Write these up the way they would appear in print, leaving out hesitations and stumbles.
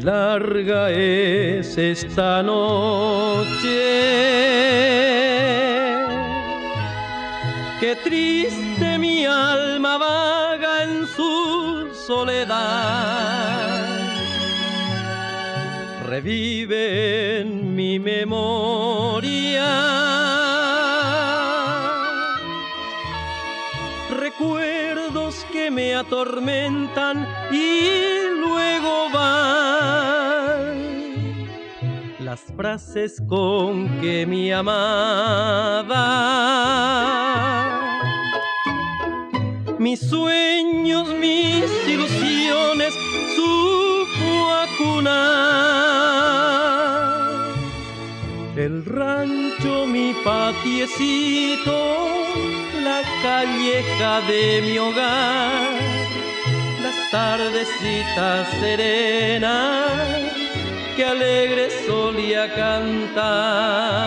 larga es esta noche, qué triste mi alma vaga en su soledad. Revive en mi memoria recuerdos que me atormentan y luego van las frases con que mi amada mis sueños, mis ilusiones supo acunar. El rancho, mi patiecito, la calleja de mi hogar, las tardecitas serenas que alegre solía cantar.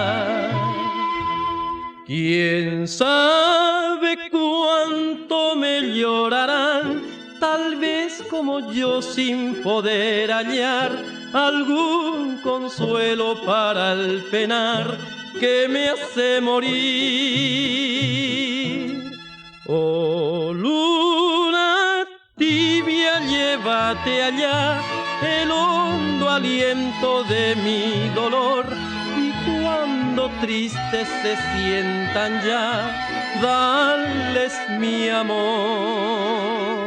¿Quién sabe cuánto me llorarán? Tal vez como yo, sin poder hallar algún consuelo para el penar que me hace morir. Oh luna tibia, llévate allá el hondo aliento de mi dolor, y cuando tristes se sientan ya, dales mi amor.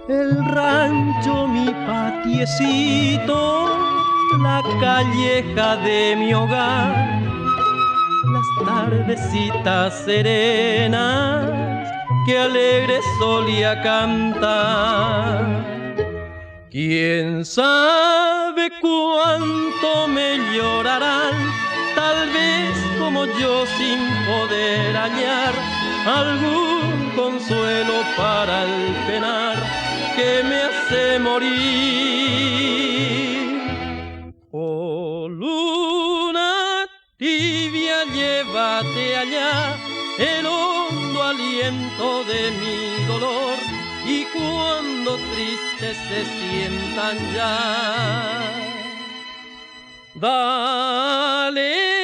El rancho, mi patiecito, la calleja de mi hogar, las tardecitas serenas que alegre solía cantar. ¿Quién sabe cuánto me llorarán? Tal vez como yo, sin poder hallar algún consuelo para el penar que me hace morir. Oh luna tibia, llévate allá el hondo aliento de mi dolor, y cuando tristes se sientan ya, dale